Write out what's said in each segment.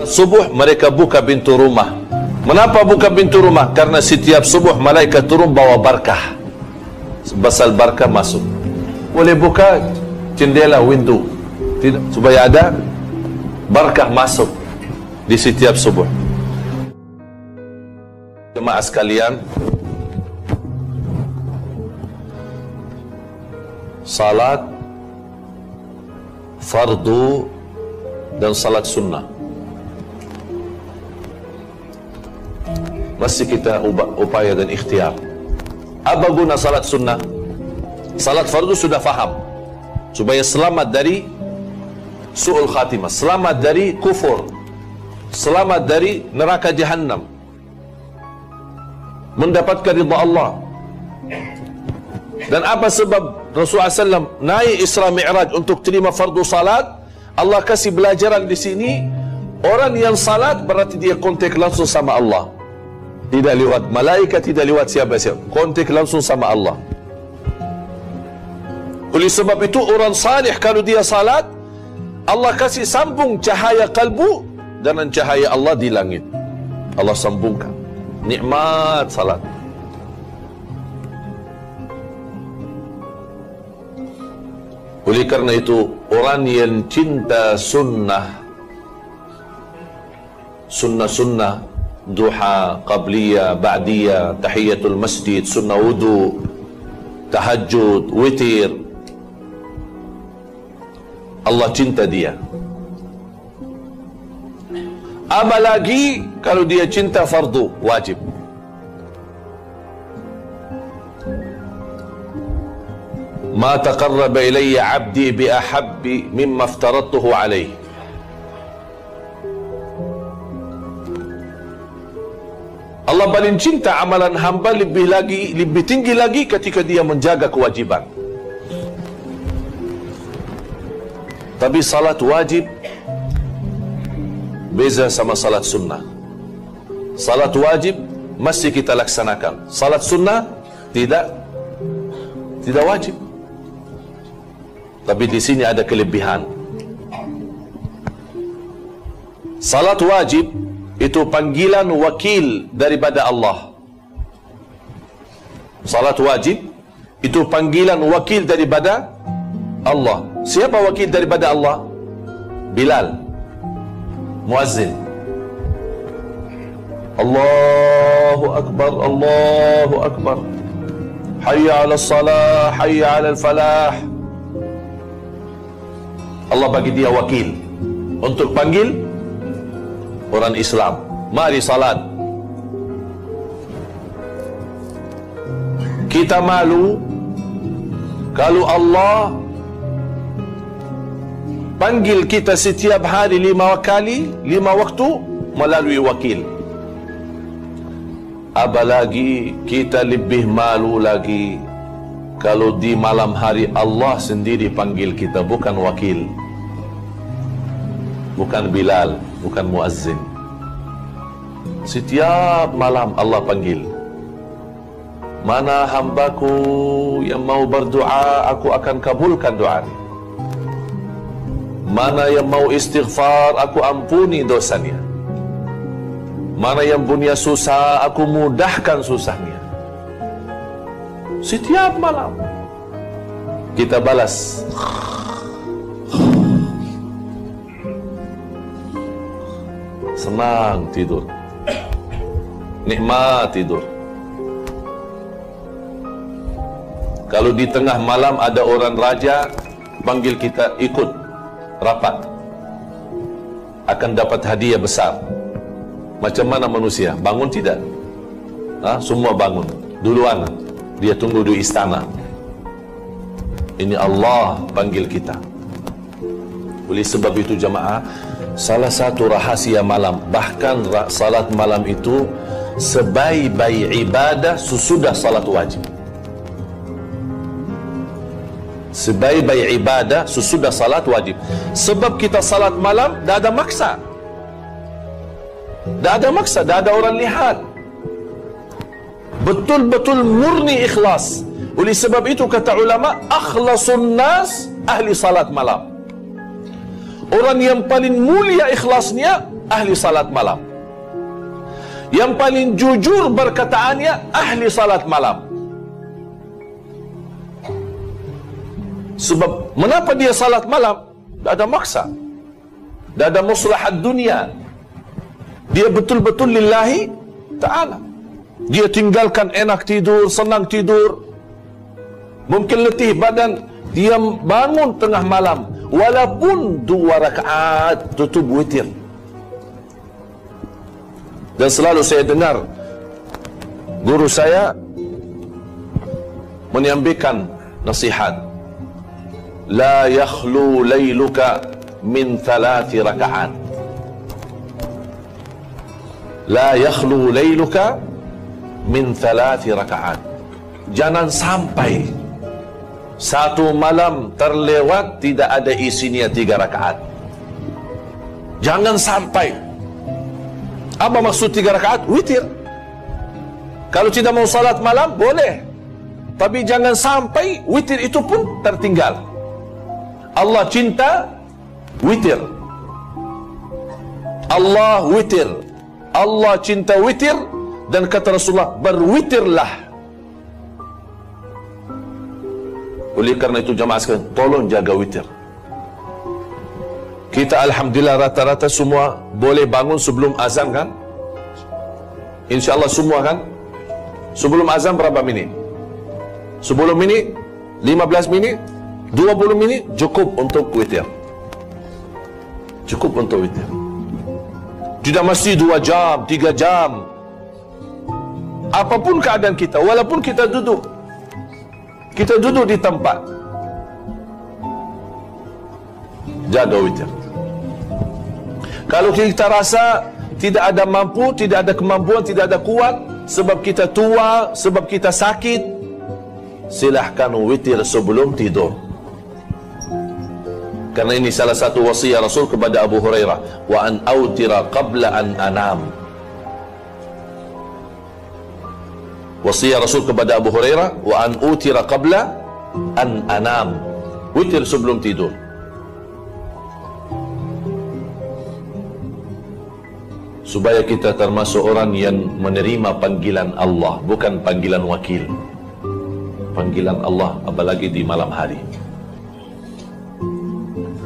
Subuh mereka buka pintu rumah. Mengapa buka pintu rumah? Karena setiap subuh malaikat turun bawa barakah. Basal barakah masuk. Boleh buka jendela, window, tidak, supaya ada barakah masuk di setiap subuh. Jemaah sekalian, salat fardu dan salat sunnah mesti kita upaya dan ikhtiar. Apa guna salat sunnah? Salat fardu sudah faham, supaya selamat dari su'ul khatimah, selamat dari kufur, selamat dari neraka jahannam, mendapatkan ridha Allah. Dan apa sebab Rasulullah SAW naik Isra Mi'raj untuk terima fardu salat? Allah kasih belajaran di sini, orang yang salat berarti dia kontak langsung sama Allah. Tidak lewat malaikat, tidak lewat siapa-siapa, kontak langsung sama Allah. Oleh sebab itu orang salih kalau dia salat, Allah kasih sambung cahaya kalbu dengan cahaya Allah di langit. Allah sambungkan. Nikmat salat. Oleh karena itu, orang yang cinta sunnah, duha, qabliyah, ba'diyah, tahiyatul masjid, sunnah wudu, tahajud, witir, Allah cinta dia. Apalagi kalau dia cinta fardu, wajib. Ma taqarraba ilayya 'abdi bi ahabbi mimma aftaradtuhu alayhi. Allah paling cinta amalan hamba lebih tinggi lagi ketika dia menjaga kewajiban. Tapi salat wajib beza sama salat sunnah. Salat wajib mesti kita laksanakan. Salat sunnah tidak wajib. Tapi di sini ada kelebihan. Salat wajib itu panggilan wakil daripada Allah. Salat wajib itu panggilan wakil daripada Allah. Siapa wakil daripada Allah? Bilal, muazzin. Allahu Akbar, Allahu Akbar. Hayya 'alas salah, hayya 'alal falah. Allah bagi dia wakil untuk panggil orang Islam, mari salat. Kita malu kalau Allah panggil kita setiap hari 5 kali, 5 waktu melalui wakil. Apalagi kita lebih malu lagi kalau di malam hari Allah sendiri panggil kita, bukan wakil, bukan Bilal, bukan muazzin. Setiap malam Allah panggil, mana hambaku yang mau berdoa, aku akan kabulkan doanya. Mana yang mau istighfar, aku ampuni dosanya. Mana yang punya susah, aku mudahkan susahnya. Setiap malam kita balas. Senang tidur, nikmat tidur. Kalau di tengah malam ada orang raja panggil kita ikut rapat, akan dapat hadiah besar. Macam mana manusia? Bangun tidak? Semua bangun duluan, dia tunggu di istana. Ini Allah panggil kita. Oleh sebab itu jemaah, salah satu rahasia malam, bahkan salat malam itu sebaik-baik ibadah sesudah salat wajib. Sebaik-baik ibadah sesudah salat wajib. Sebab kita salat malam dah ada maksa. Dah ada maksa, dah ada orang lihat. Betul-betul murni ikhlas. Oleh sebab itu kata ulama, akhlasun nas ahli salat malam. Orang yang paling mulia ikhlasnya ahli salat malam. Yang paling jujur berkataannya ahli salat malam. Sebab mengapa dia salat malam? Tak ada maksa, tak ada maslahat dunia. Dia betul-betul lillahi ta'ala. Dia tinggalkan enak tidur, senang tidur, mungkin letih badan, dia bangun tengah malam, walaupun 2 rakaat tutup witir. Dan selalu saya dengar guru saya menyampaikan nasihat, la yakhlu layluka min 3 rakaat. La yakhlu layluka min 3 rakaat. Jangan sampai satu malam terlewat tidak ada isinya 3 rakaat. Jangan sampai. Apa maksud 3 rakaat? Witir. Kalau tidak mau salat malam, boleh. Tapi jangan sampai witir itu pun tertinggal. Allah cinta witir. Allah witir. Allah cinta witir. Dan kata Rasulullah, berwitirlah. Oleh karena itu jamaah sekalian, tolong jaga witir. Kita alhamdulillah rata-rata semua boleh bangun sebelum azan kan? InsyaAllah semua kan? Sebelum azan berapa minit? 10 minit? 15 minit? 20 minit? Cukup untuk witir. Cukup untuk witir. Tidak mesti 2 jam, 3 jam. Apapun keadaan kita, walaupun kita duduk di tempat, jaga witir. Kalau kita rasa tidak ada mampu, tidak ada kemampuan, tidak ada kuat, sebab kita tua, sebab kita sakit, silahkan witir sebelum tidur. Karena ini salah satu wasiat Rasul kepada Abu Hurairah, wa an autira qabla an anam. Wasiat Rasul kepada Abu Hurairah, wa an utira qabla an anam. Witir sebelum tidur. Supaya kita termasuk orang yang menerima panggilan Allah, bukan panggilan wakil. Panggilan Allah, apalagi di malam hari.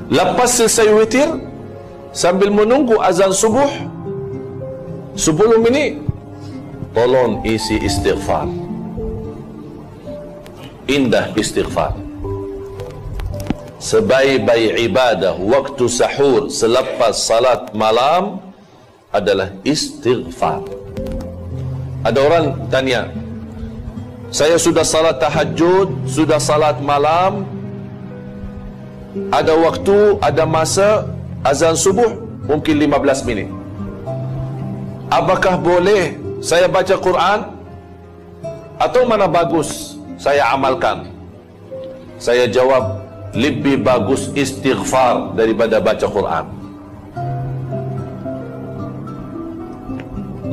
Lepas selesai witir, sambil menunggu azan subuh 10 minit, tolong isi istighfar. Indah istighfar. Sebaik-baik ibadah waktu sahur selepas salat malam adalah istighfar. Ada orang tanya, saya sudah salat tahajud, sudah salat malam, ada waktu, ada masa azan subuh mungkin 15 minit. Apakah boleh saya baca Quran? Atau mana bagus saya amalkan? Saya jawab, lebih bagus istighfar daripada baca Quran.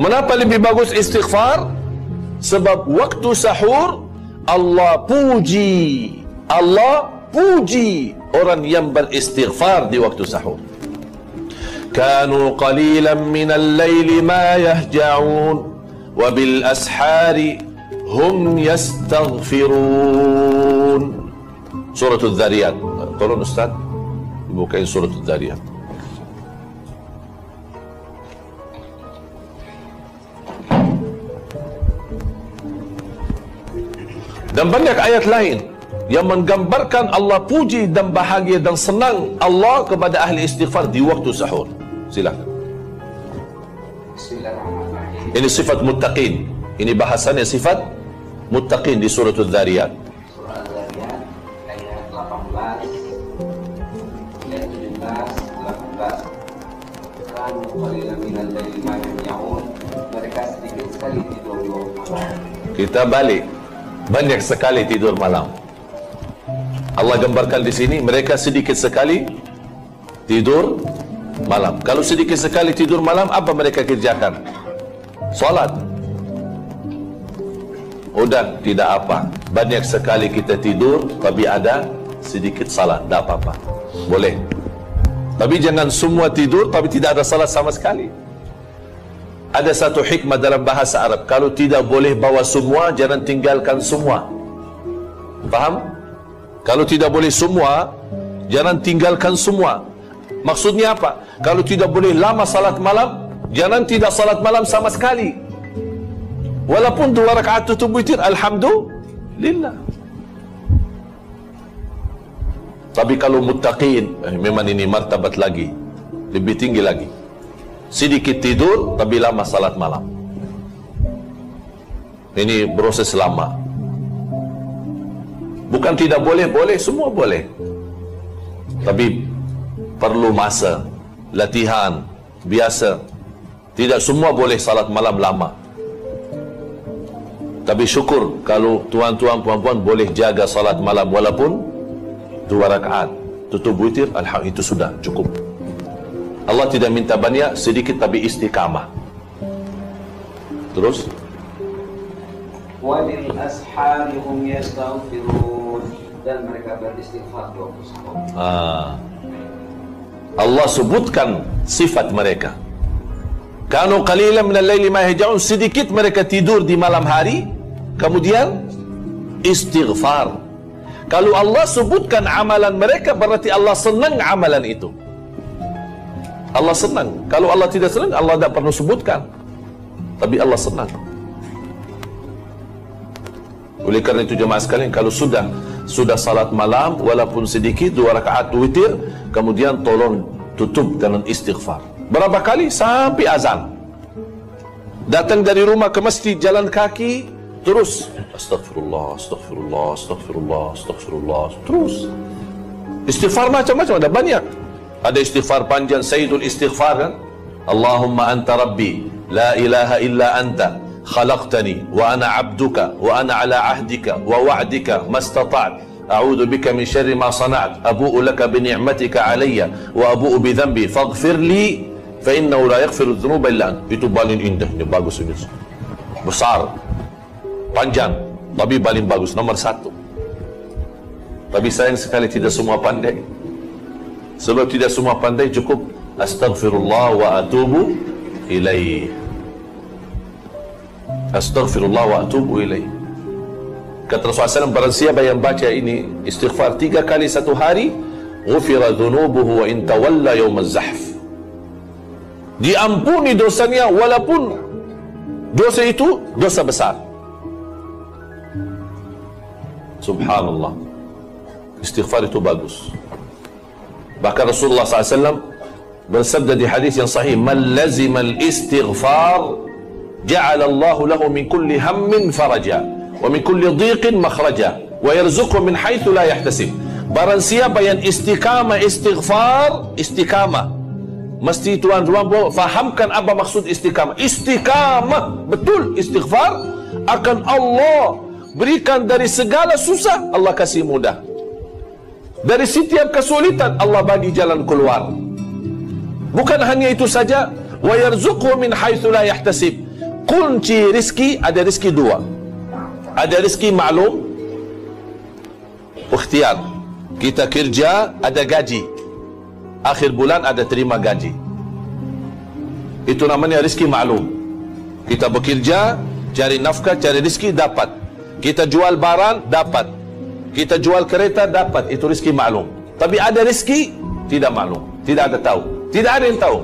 Mengapa lebih bagus istighfar? Sebab waktu sahur Allah puji orang yang beristighfar di waktu sahur. Kanu qalilan minal laili ma yahja'un wa bil ashari hum yastaghfirun. Surah Al-Dhariyat. Tolong Ustaz bukain Surah Al-Dhariyat. Dan banyak ayat lain yang menggambarkan Allah puji dan bahagia dan senang Allah kepada ahli istighfar di waktu sahur. Silakan. Ini sifat muttaqin. Ini bahasannya sifat muttaqin di surah Al-Dhariyat. Surah Al-Dhariyat ayat 18, ayat 17, 18. Kanu qalilan minal laili ma yahja'un. Mereka sedikit sekali tidur di waktu malam. Kita balik. Banyak sekali tidur malam. Allah gambarkan di sini mereka sedikit sekali tidur malam. Kalau sedikit sekali tidur malam, apa mereka kerjakan? Salat. Udah, tidak apa. Banyak sekali kita tidur, tapi ada sedikit salat, tak apa-apa. Boleh. Tapi jangan semua tidur tapi tidak ada salat sama sekali. Ada satu hikmah dalam bahasa Arab, kalau tidak boleh bawa semua, jangan tinggalkan semua. Faham? Kalau tidak boleh semua, jangan tinggalkan semua. Maksudnya apa? Kalau tidak boleh lama salat malam, jangan tidak salat malam sama sekali. Walaupun 2 rakaat tutup witir, alhamdulillah. Tapi kalau muttaqin, memang ini martabat lagi, lebih tinggi lagi. Sedikit tidur tapi lama salat malam. Ini proses lama. Bukan tidak boleh, boleh, semua boleh. Tapi perlu masa, latihan, biasa. Tidak semua boleh salat malam lama. Tapi syukur kalau tuan-tuan, puan-puan boleh jaga salat malam walaupun 2 rakaat tutup witir, alhamdulillah, itu sudah cukup. Allah tidak minta banyak, sedikit tapi istiqamah. Terus wa bil ashari hum yastaghfirun, dan mereka beristighfar 20 tahun. Allah sebutkan sifat mereka. Kanu qalilan minal laili ma yahja'un, sedikit mereka tidur di malam hari, kemudian istighfar. Kalau Allah sebutkan amalan mereka, berarti Allah senang amalan itu. Allah senang. Kalau Allah tidak senang, Allah tidak perlu sebutkan. Tapi Allah senang. Oleh kerana itu jemaah sekalian, kalau sudah salat malam walaupun sedikit 2 rakaat witir, kemudian tolong tutup dengan istighfar. Berapa kali? Sampai azan. Datang dari rumah ke masjid jalan kaki, terus astagfirullah, astagfirullah, astagfirullah, astagfirullah, terus istighfar macam-macam, ada banyak. Ada istighfar panjang, Sayyidul Istighfar kan? Allahumma anta rabbi, la ilaha illa anta, khalaqtani, wa ana abduka, wa ana ala ahdika, wa wa'dika, mastata'at, a'udhu bika min syarri ma sana'at, abu'u laka bi ni'matika alayya, wa abu'u bi dhanbi, faghfir li, fa innahu la yaghfiru dhunuba illa anta. Itu paling indah, ini bagus ini. Besar, panjang, tapi paling bagus, nomor 1. Tapi sayang sekali tidak semua pandai. Sebab tidak semua pandai, cukup astaghfirullah wa atubu ilaih. Astaghfirullah wa atubu ilaih. Kata Rasulullah SAW, barang siapa yang baca ini istighfar 3 kali 1 hari, ghufira dhunubuhu wa in tawalla yawm az-zahf. Diampuni dosanya walaupun dosa itu dosa besar. Subhanallah. Istighfar itu bagus. Bahkan Rasulullah SAW bersabda di hadis yang sahih, man lazima al-istighfar ja'ala Allahu lahu min kulli hammin faraja wa min kulli dhiqin makhraja wa yarzuqhu min haitsu la yahtasib. Barang siapa yang istiqamah istighfar, istiqamah, mesti tuan-tuan fahamkan apa maksud istiqamah. Istiqamah betul istighfar, akan Allah berikan dari segala susah, Allah kasih mudah. Dari setiap kesulitan, Allah bagi jalan keluar. Bukan hanya itu saja, wa yarzuqhu min haitsu la yahtasib. Kunci rizki, ada rizki 2. Ada rizki maklum, ikhtiar. Kita kerja, ada gaji. Akhir bulan ada terima gaji. Itu namanya rizki maklum. Kita bekerja, cari nafkah, cari rizki, dapat. Kita jual barang, dapat. Kita jual kereta, dapat. Itu rizki maklum. Tapi ada rizki tidak maklum, tidak ada tahu, tidak ada yang tahu.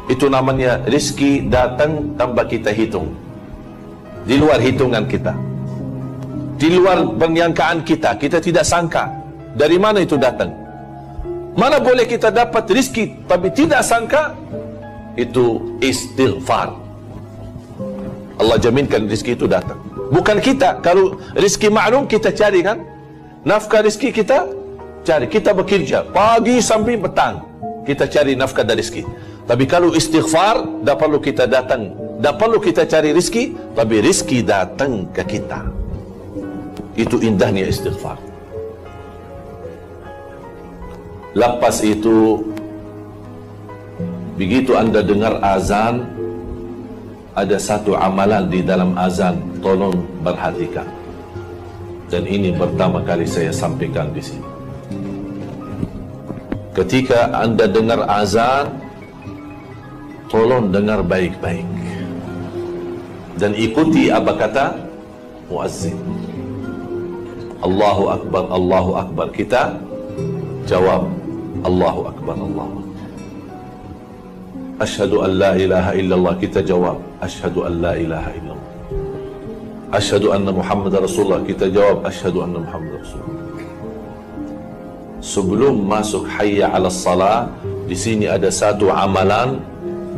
Itu namanya rizki datang tanpa kita hitung, di luar hitungan kita, di luar penyangkaan kita. Kita tidak sangka dari mana itu datang. Mana boleh kita dapat rizki tapi tidak sangka? Itu istighfar. Allah jaminkan rizki itu datang. Bukan kita. Kalau rizki maklum kita cari kan, nafkah rizki kita cari, kita bekerja pagi sampai petang, kita cari nafkah dan rizki. Tapi kalau istighfar, tak perlu kita datang, tak perlu kita cari rizki, tapi rizki datang ke kita. Itu indahnya istighfar. Lepas itu, begitu anda dengar azan, ada satu amalan di dalam azan, tolong perhatikan. Dan ini pertama kali saya sampaikan di sini. ketika anda dengar azan, tolong dengar baik-baik dan ikuti apa kata muazzin. Allahu Akbar, Allahu Akbar. Kita jawab Allahu Akbar, Allahu Akbar. Asyhadu an la ilaha illallah. Kita jawab asyhadu an la ilaha illallah. Asyhadu anna Muhammadar Rasulullah. Kita jawab asyhadu anna Muhammadar Rasulullah. Sebelum masuk hayya 'alas salah, di sini ada satu amalan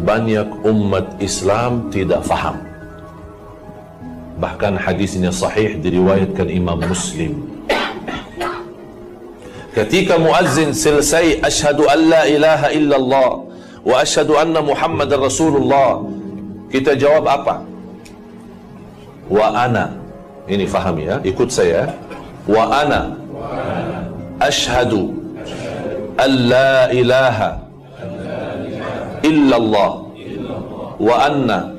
banyak umat Islam tidak faham. Bahkan hadisnya sahih diriwayatkan Imam Muslim. Ketika muazzin selesai asyhadu an la ilaha illallah wa asyhadu anna Muhammadar Rasulullah, kita jawab apa? Wa ana. Ini faham ya, ikut saya. Wa ana asyhadu an la ilaha illallah wa anna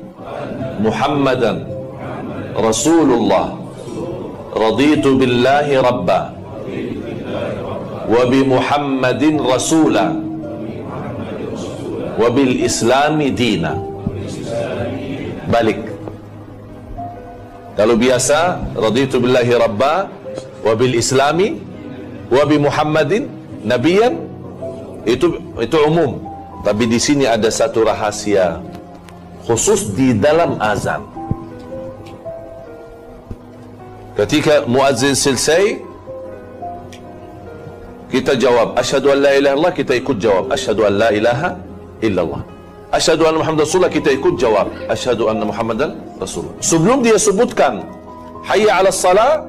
Muhammadan Rasulullah, raditu billahi rabba wa bi Muhammadin rasula wa bil islami dina. Balik. Kalau biasa raditu billahi rabba wa bil islami wa bi Muhammadin nabiyan, itu umum. Tapi di sini ada satu rahasia khusus di dalam azan. Ketika muazzin selesai, kita jawab asyhadu an la ilaha illallah, kita ikut jawab asyhadu an la ilaha illallah. Asyhadu anna Muhammadar Rasulullah, kita ikut jawab asyhadu anna Muhammadan Rasulullah. Sebelum dia sebutkan hayya 'alas salah,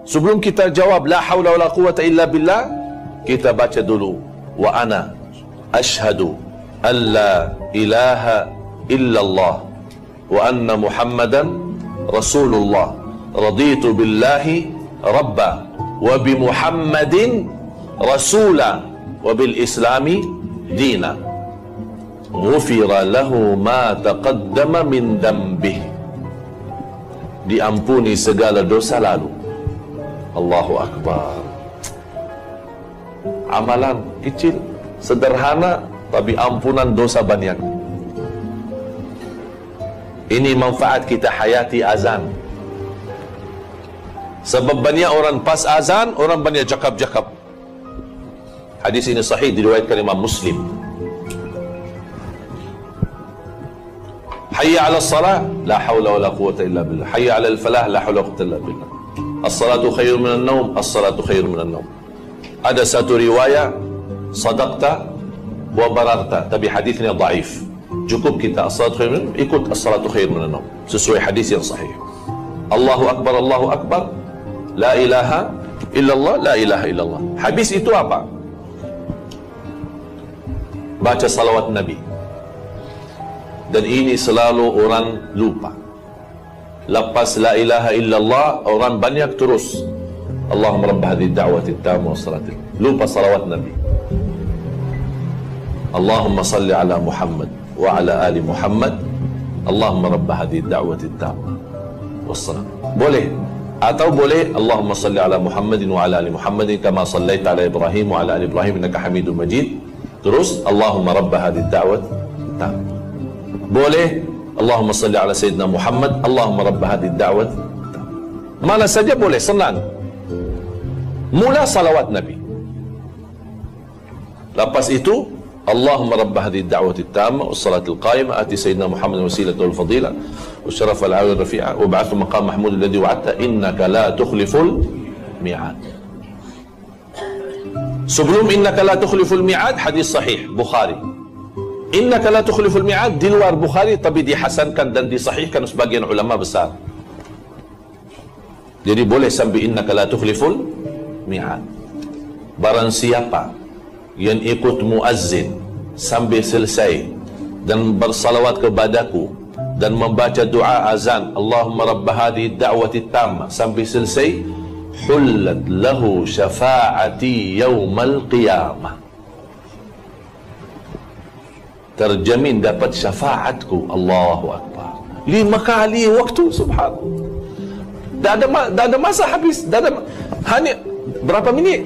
sebelum kita jawab la haula wala quwwata illa billah, kita baca dulu wa ana asyhadu an la ilaha illallah wa anna Muhammadan Rasulullah, raditu billahi rabba wa bi Muhammadin rasula wa bil islami dina, ghufira lahu ma taqaddama min dambih, diampuni segala dosa lalu. Allahu Akbar. Amalan kecil, sederhana, tapi ampunan dosa banyak. Ini manfaat kita hayati azan. Sebab banyak orang pas azan, orang banyak cakap-cakap. Hadis ini sahih diriwayatkan Imam Muslim. Hayya 'alas salah, la haula wala quwwata illa billah. Hayya 'alal falah, la haula wala quwwata illa billah. As-salatu khairun minan naum, as-salatu khairun minan naum. Ada satu riwayat sadaqta wa bararta, tapi hadisnya dhaif. Cukup kita as-salatu khairun, ikut as-salatu khairun minan naum, sesuai hadis yang sahih. Allahu Akbar, Allahu Akbar, la ilaha illallah, la ilaha illallah. Habis itu apa? Baca salawat Nabi. Dan ini selalu orang lupa. Lepas la ilaha illallah, orang banyak terus Allahumma rabb hadhihi da'wati tamma was salati. Lupa salawat Nabi. Allahumma salli ala Muhammad wa ala ali Muhammad. Allahumma rabb hadhihi da'wati tamma was salat. Boleh. Atau boleh Allahumma salli ala Muhammadin wa ala ali Muhammadin kama sallaita ala Ibrahim wa ala ali Ibrahim innaka Hamidum Majid. Terus Allahumma rabb hadhihi da'wati tamma. Boleh Allahumma salli ala Sayyidina Muhammad, Allahumma rabb hadhihi da'wat. Mana saja boleh, senang. Mula salawat Nabi. Lepas itu Allahumma rabb hadhihi da'wati tamma was salatil qa'imah ati Sayyidina Muhammad wasilata wal fadila wa syarafa al 'ali rafi'a wa ba'athu maqam mahmud alladhi wa'adta innaka la tukhliful mi'ad. Sebelum innaka la tukhliful mi'ad, hadis sahih Bukhari. Innaka la tukhliful mi'ad di luar Bukhari, tapi dihasankan dan disahihkan sebagian ulama besar. Jadi boleh sampai innaka la tukhliful mi'ad. Barang siapa yang ikut muazzin sampai selesai dan bersalawat kepadaku dan membaca doa azan Allahumma rabb hadhihi da'wati tamma sampai selesai, hullat lahu syafa'ati yaumal qiyamah. Terjamin dapat syafaatku. Allahu Akbar. 5 kali waktu, subhanallah. Dah ada masa habis. Dah ada hanya berapa minit?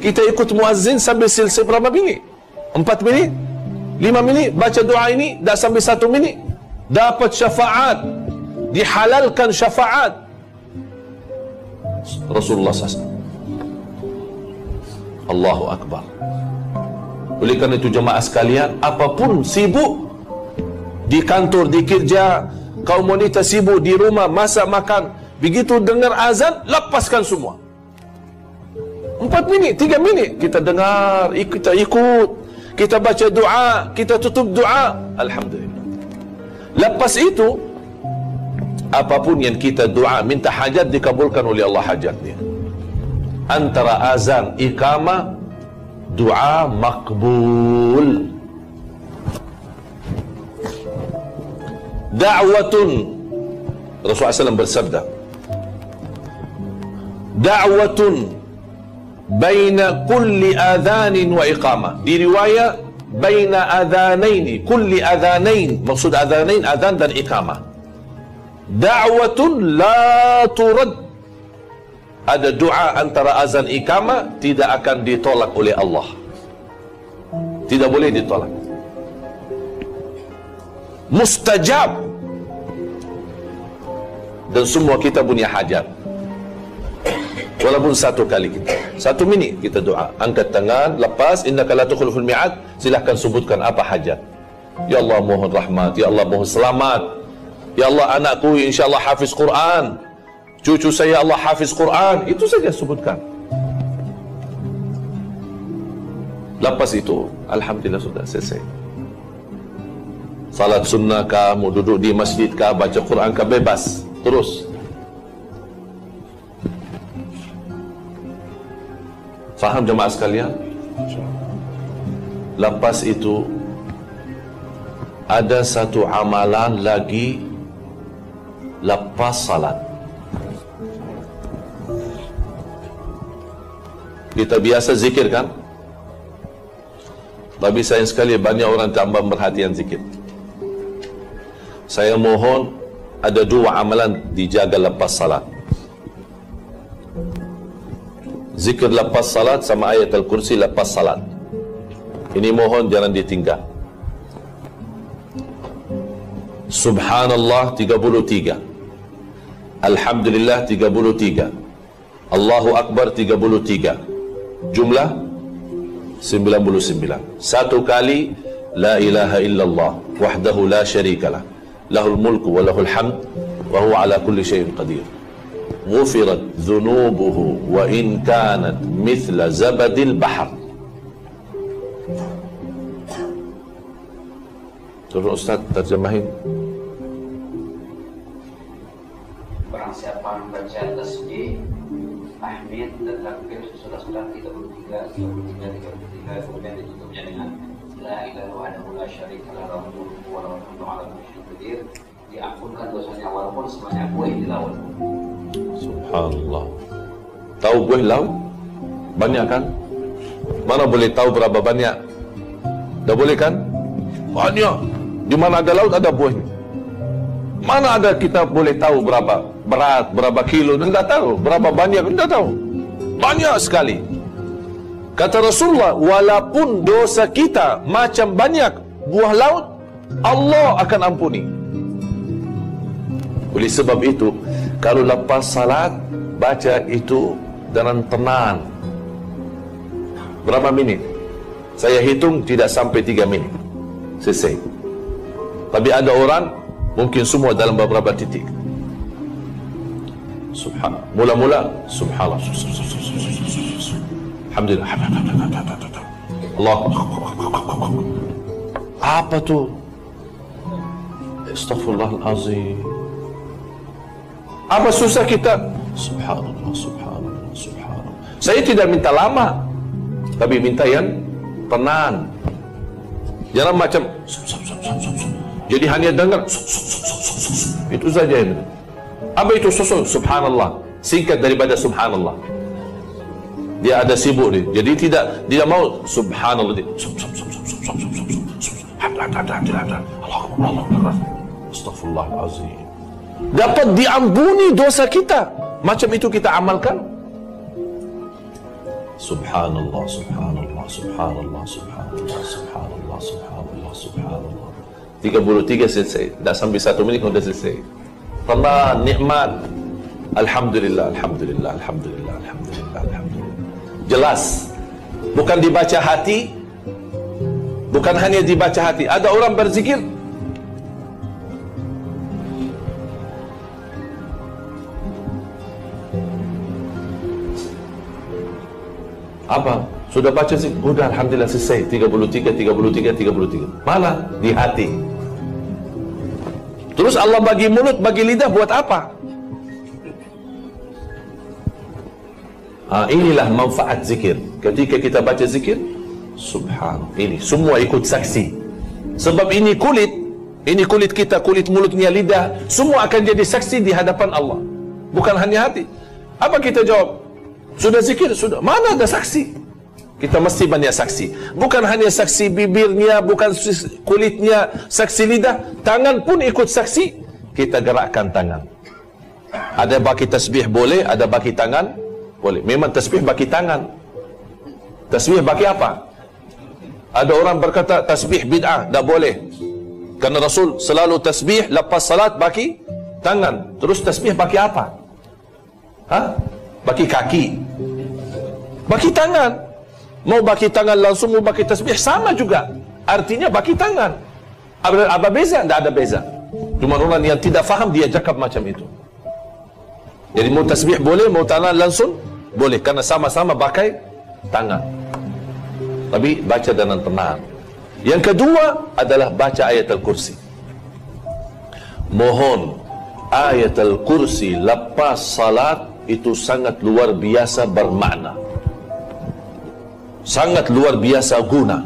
Kita ikut muazzin sambil silsil berapa minit? 4 minit? 5 minit? Baca doa ini dah sambil 1 minit. Dapat syafaat. Dihalalkan syafaat Rasulullah SAW. Allahu Akbar. Oleh kerana itu jemaah sekalian, apapun sibuk di kantor, di kerja, kaum wanita sibuk di rumah, masak makan, begitu dengar azan, lepaskan semua. 4 minit, 3 minit kita dengar, kita ikut, kita baca doa, kita tutup doa, alhamdulillah. Lepas itu apapun yang kita doa, minta hajat, dikabulkan oleh Allah hajatnya. Antara azan, iqamah, doa makbul. Da'watun, Rasulullah SAW bersabda, da'watun baina kulli adhanin wa iqamah. Di riwayat baina adhanaini, kulli adhanain, maksud adhanain adhan dan iqamah. Da'watun la turad, ada doa antara azan iqamah tidak akan ditolak oleh Allah, tidak boleh ditolak, mustajab. Dan semua kita punya hajat, walaupun 1 kali kita 1 minit kita doa, angkat tangan, lepas innaka la tukhliful mi'ad, silahkan sebutkan apa hajat. Ya Allah mohon rahmat, ya Allah mohon selamat, ya Allah anakku insyaAllah hafiz Quran, cucu saya Allah hafiz Quran, itu saja sebutkan. Lepas itu alhamdulillah sudah selesai. Salat sunnah kah, mau duduk di masjid kah, baca Quran kah, bebas terus. Faham jemaah sekalian? Lepas itu ada satu amalan lagi lepas salat. Kita biasa zikir kan? Tapi sayang sekali banyak orang tambah perhatian zikir. Saya mohon ada 2 amalan dijaga lepas salat. Zikir lepas salat sama ayat Al-Kursi lepas salat. Ini mohon jangan ditinggal. Subhanallah 33, Alhamdulillah 33, Allahu Akbar 33, jumlah 99. 1 kali la ilaha illallah wahdahu la syarikalah, lahul mulku wa lahul hamd wa huwa ala kulli syai'in qadir. Ghufirat dhunubuhu wa in kanat mithla zabadil bahar. Tolong Ustaz terjemahin. Barang siapa membaca tasbih, tahmid dan takbir sudah 33, kemudian ditutupnya dengan la ilaha wahdahu la syarikalah lahul mulku wa lahul hamdu ala kulli syai'in qadir, diampunkan dosanya walaupun sebanyak buah di laut. Subhanallah. Tahu buah laut? Banyak kan? Mana boleh tahu berapa banyak? Dah boleh kan? Banyak. Di mana ada laut ada buahnya. Mana ada kita boleh tahu berapa berat, berapa kilo? Tidak tahu. Berapa banyak? Tidak tahu. Banyak sekali. Kata Rasulullah, walaupun dosa kita macam banyak buah laut, Allah akan ampuni. Oleh sebab itu, kalau lepas salat, baca itu dengan tenang. Berapa minit? Saya hitung tidak sampai 3 minit. Selesai. Tapi ada orang, mungkin semua dalam beberapa titik. Subhanallah. Mula-mula, subhanallah. Alhamdulillah. Allah. Apa tu? Astaghfirullahalazim. Apa susah kita? Subhanallah, subhanallah, subhanallah. Saya tidak minta lama, tapi minta yang tenang. Jangan macam jadi hanya dengar itu saja ini. Apa itu subhanallah? Singkat daripada subhanallah. Dia ada sibuk dia. Jadi tidak mau subhanallah. Astaghfirullahalazim. Dapat diampuni dosa kita. Macam itu kita amalkan. Subhanallah, subhanallah, subhanallah, subhanallah, subhanallah, subhanallah, subhanallah. 33 selesai. Dah sampai 1 minit sudah selesai. Tenang, nikmat. Alhamdulillah, alhamdulillah, alhamdulillah, alhamdulillah, alhamdulillah. Jelas. Bukan dibaca hati. Bukan hanya dibaca hati. Ada orang berzikir, apa? Sudah baca sih? Sudah, alhamdulillah selesai. 33, 33, 33. Mana? Di hati. Terus Allah bagi mulut, bagi lidah buat apa? Inilah manfaat zikir. Ketika kita baca zikir, subhanallah, ini semua ikut saksi. Sebab ini kulit kita, kulit mulutnya, lidah, semua akan jadi saksi di hadapan Allah. Bukan hanya hati. Apa kita jawab? Sudah zikir, sudah. Mana ada saksi? Kita mesti banyak saksi. Bukan hanya saksi bibirnya, bukan kulitnya, saksi lidah. Tangan pun ikut saksi. Kita gerakkan tangan. Ada bagi tasbih boleh, ada bagi tangan boleh. Memang tasbih bagi tangan. Tasbih bagi apa? Ada orang berkata tasbih bid'ah, tak boleh. Kerana Rasul selalu tasbih lepas salat bagi tangan. Terus tasbih bagi apa? Bagi kaki, bagi tangan. Mau bagi tangan langsung, mau bagi tasbih sama juga. Artinya bagi tangan. Apa beza? Tidak ada beza. Cuma orang yang tidak faham dia cakap macam itu. Jadi mau tasbih boleh, mau tangan langsung boleh, karena sama-sama pakai tangan. Tapi baca dengan tenang. Yang kedua adalah baca ayat Al-Kursi. Mohon ayat Al-Kursi lepas salat itu sangat luar biasa bermakna, sangat luar biasa guna.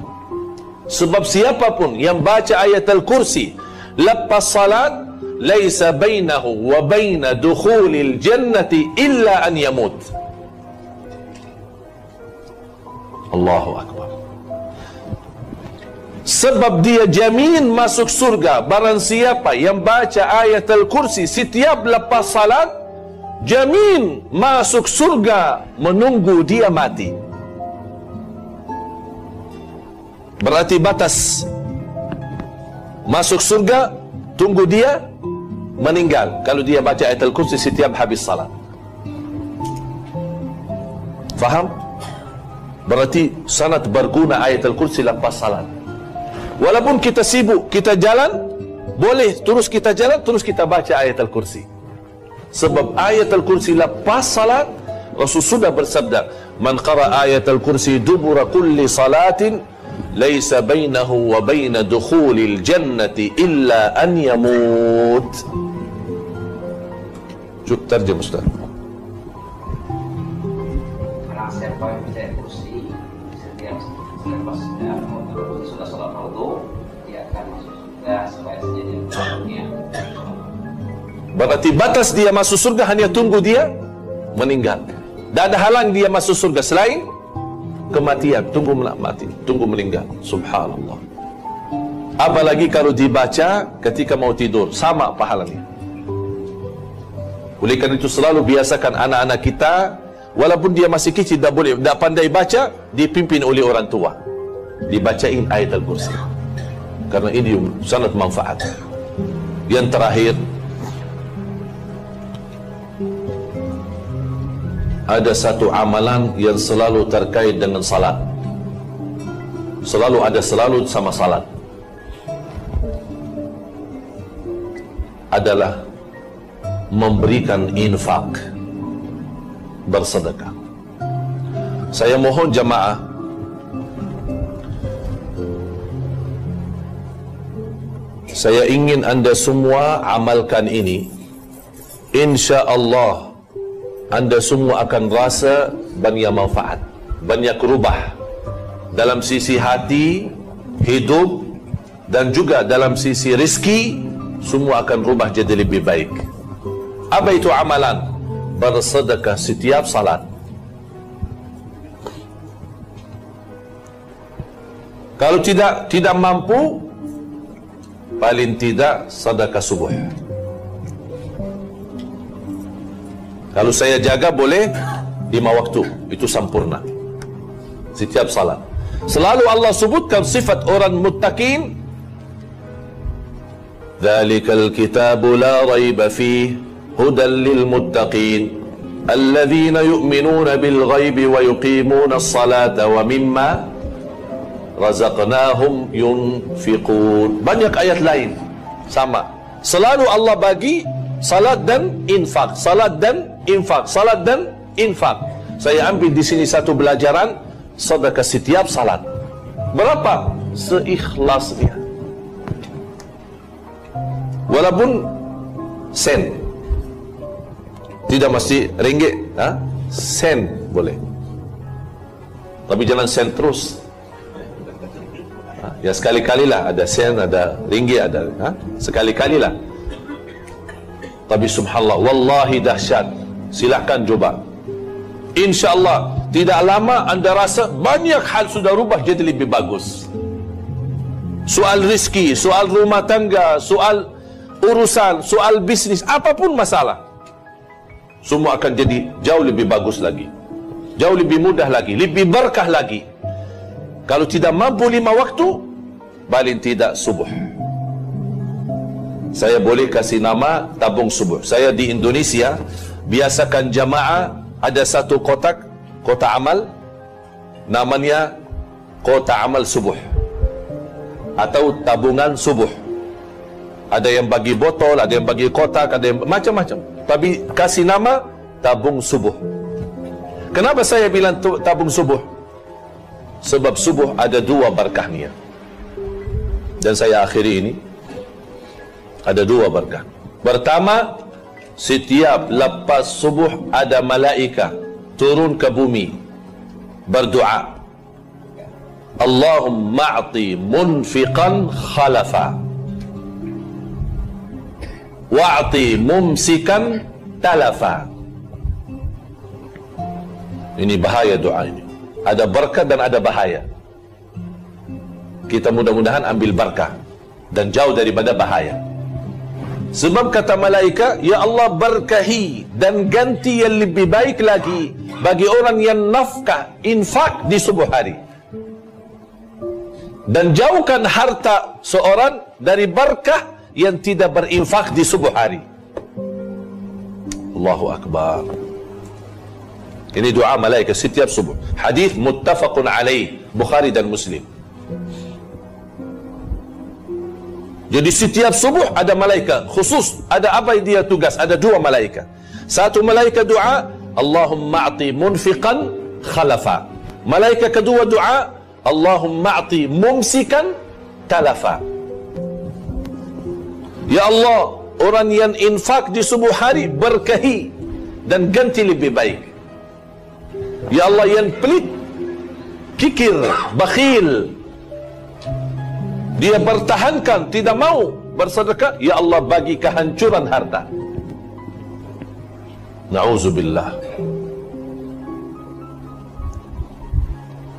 Sebab siapapun yang baca ayat Al-Kursi lepas salat, laisa bainahu wa baina dukhulil jannati illa an yamut. Allahu Akbar. Sebab dia jamin masuk surga. Barang siapa yang baca ayat Al-Kursi setiap lepas salat, jamin masuk surga menunggu dia mati. Berarti batas masuk surga tunggu dia meninggal kalau dia baca ayat Al-Kursi setiap habis salat. Faham? Berarti sangat berguna ayat Al-Kursi lepas salat. Walaupun kita sibuk, kita jalan, boleh terus kita jalan, terus kita baca ayat Al-Kursi. Sebab ayat Al-Kursi lepas salat, Rasul sudah bersabda, man qara ayat Al-Kursi dubura kulli salatin laisa bainahu wa baina dukhulil jannati illa an yamut. Cuk terjem Ustaz. Barang siapa yang baca ayat Kursi setiap lepas sudah salat fardu, dia akan masuk surga supaya jadi dunia. Berarti batas dia masuk surga hanya tunggu dia meninggal. Tak ada halang dia masuk surga selain kematian. Tunggu mati, tunggu meninggal. Subhanallah. Apalagi kalau dibaca ketika mau tidur, sama pahalanya. Oleh kerana itu selalu biasakan anak-anak kita, walaupun dia masih kecil, tak boleh, tak pandai baca, dipimpin oleh orang tua, dibacain ayat Al-Kursi. Karena ini sangat manfaat. Yang terakhir, ada satu amalan yang selalu terkait dengan salat. Selalu sama salat. Adalah memberikan infak, bersedekah. Saya mohon jamaah saya ingin anda semua amalkan ini. Insya-Allah anda semua akan rasa banyak manfaat, banyak rubah dalam sisi hati, hidup, dan juga dalam sisi rezeki. Semua akan rubah jadi lebih baik. Apa itu amalan? Bersedekah setiap salat. Kalau tidak mampu, paling tidak sedekah subuh. Kalau saya jaga boleh 5 waktu, itu sempurna. setiap salat. Selalu Allah sebutkan sifat orang muttaqin. Dzalikal kitabu la raiba fihi hudan lil muttaqin alladzina yu'minuna bil ghaibi wa yuqimuna as-salata wa mimma razaqnahum yunfiqun. Banyak ayat lain sama. Selalu Allah bagi salat dan infak, salat dan infak, salat dan infak. Saya ambil di sini satu pelajaran, sedekah setiap salat. Berapa? Seikhlasnya. Walaupun sen. Tidak mesti ringgit, sen boleh. Tapi jangan sen terus. Ya sekali-kalilah, ada sen, ada ringgit, ada sekali-kalilah. Tapi subhanallah, wallahi dahsyat. Silahkan coba. InsyaAllah tidak lama anda rasa banyak hal sudah rubah jadi lebih bagus. Soal rezeki, soal rumah tangga, soal urusan, soal bisnis, apapun masalah, semua akan jadi jauh lebih bagus lagi, jauh lebih mudah lagi, lebih berkah lagi. Kalau tidak mampu 5 waktu, paling tidak subuh. Saya boleh kasih nama tabung subuh. Saya di Indonesia biasakan jamaah ada satu kotak amal, namanya kotak amal subuh atau tabungan subuh. Ada yang bagi botol, ada yang bagi kotak, ada yang macam-macam. Tapi kasih nama tabung subuh. Kenapa saya bilang tabung subuh? Sebab subuh ada 2 berkahnya. Dan saya akhiri ini, ada 2 berkah. Pertama, setiap lepas subuh ada malaika turun ke bumi berdoa, Allahumma a'ti munfiqan khalafa wa'ti mumsikan talafa. Ini bahaya doa ini. Ada berkah dan ada bahaya. Kita mudah-mudahan ambil berkah dan jauh daripada bahaya. Sebab kata malaika, ya Allah berkahi dan ganti yang lebih baik lagi bagi orang yang nafkah, infak di subuh hari. Dan jauhkan harta seorang dari berkah yang tidak berinfak di subuh hari. Allahu Akbar. Ini doa malaikat setiap subuh. Hadis muttafaqun alaih, Bukhari dan Muslim. Jadi setiap subuh ada malaikat khusus. Ada apa dia tugas? Ada 2 malaikat. Satu malaikat doa, Allahumma a'ti munfiqan khalafa. Malaikat kedua doa, Allahumma a'ti mumsikan talafa. Ya Allah, orang yang infak di subuh hari berkahi dan ganti lebih baik. Ya Allah, yang pelit, kikir, bakhil, dia bertahankan, tidak mau bersedekah, ya Allah bagi kehancuran harta. Na'udzubillah.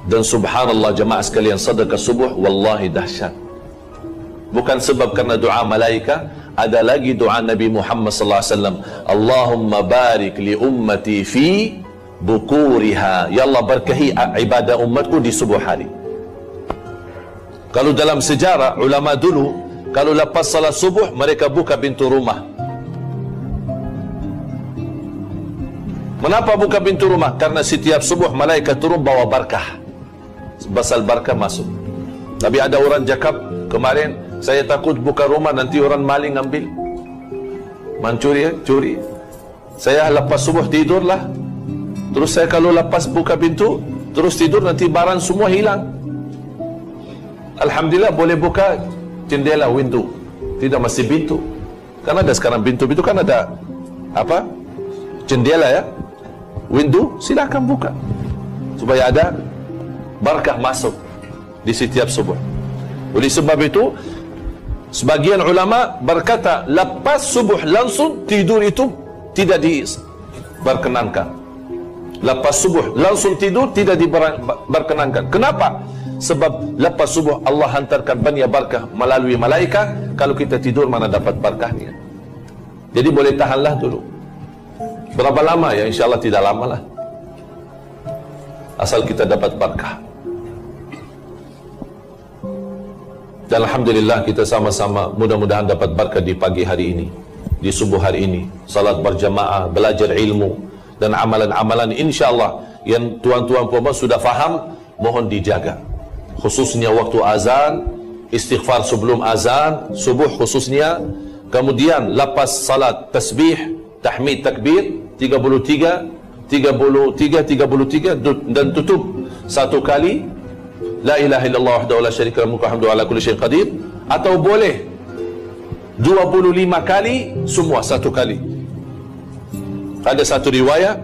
Dan subhanallah jemaah sekalian, sedekah subuh wallahi dahsyat. Bukan sebab karena doa malaika, ada lagi doa Nabi Muhammad sallallahu alaihi wasallam, Allahumma barik li ummati fi bukuriha. Ya Allah berkahi ibadah umatku di subuh hari. Kalau dalam sejarah ulama dulu, kalau lepas salat subuh mereka buka pintu rumah. Kenapa buka pintu rumah? Karena setiap subuh malaikat turun bawa barakah. Basal barakah masuk. Tapi ada orang cakap kemarin, saya takut buka rumah nanti orang maling ambil, mencuri, curi. Saya lepas subuh tidurlah. Terus saya kalau lepas buka pintu, terus tidur, nanti barang semua hilang. Alhamdulillah boleh buka jendela, window. Tidak mesti pintu. Karena ada sekarang pintu-pintu kan ada apa? Jendela ya. Window silakan buka. Supaya ada barakah masuk di setiap subuh. Oleh sebab itu, sebagian ulama berkata lepas subuh langsung tidur itu tidak diperkenankan. Lepas subuh langsung tidur tidak diperkenankan. Kenapa? Sebab lepas subuh Allah hantarkan banyak barakah melalui malaikat. Kalau kita tidur mana dapat barakahnya. Jadi boleh tahanlah dulu. Berapa lama ya? InsyaAllah tidak lama lah, asal kita dapat barakah. Dan Alhamdulillah kita sama-sama mudah-mudahan dapat berkah di pagi hari ini, di subuh hari ini. Salat berjamaah, belajar ilmu dan amalan-amalan insya-Allah yang tuan-tuan puan sudah faham, mohon dijaga. Khususnya waktu azan, istighfar sebelum azan, subuh khususnya. Kemudian lepas salat tasbih, tahmid, takbir 33 dan tutup satu kali la ilaha illallah wahdahu la syarika lahu mulku hamdu ala kulli syai'in qadir, atau boleh 25 kali semua satu kali. Ada satu riwayat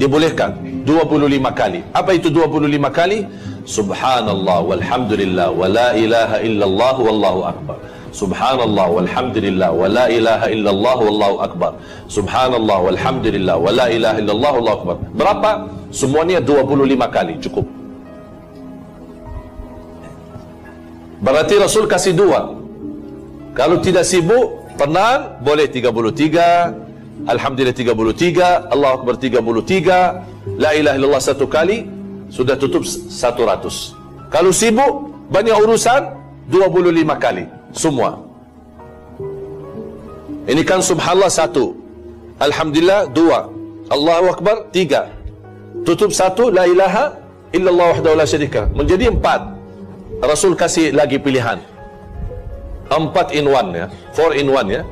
dibolehkan 25 kali. Apa itu 25 kali? Subhanallah walhamdulillah wa la ilaha illallah wallahu akbar. Subhanallah walhamdulillah wa la ilaha illallah wallahu akbar. Subhanallah walhamdulillah wa la ilaha illallah wallahu akbar. Berapa? Semuanya 25 kali cukup. Berarti Rasul kasih dua. Kalau tidak sibuk, tenang, boleh 33, alhamdulillah 33, Allahu akbar 33, la ilaha illallah satu kali, sudah tutup 100. Kalau sibuk, banyak urusan, 25 kali semua. Ini kan subhanallah 1, alhamdulillah 2, Allahu akbar 3, tutup 1, la ilaha illallah wahdahu la syarika, menjadi 4. Rasul kasih lagi pilihan 4 in 1 ya, 4 in 1 ya,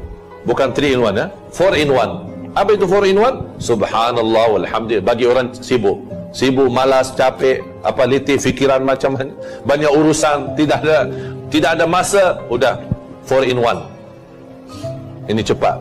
bukan 3 in 1 ya, 4 in 1. Apa itu 4 in 1? Subhanallah walhamdulillah. Bagi orang sibuk, malas, capek, apa letih, fikiran macam banyak urusan, tidak ada masa, udah 4 in 1. Ini cepat.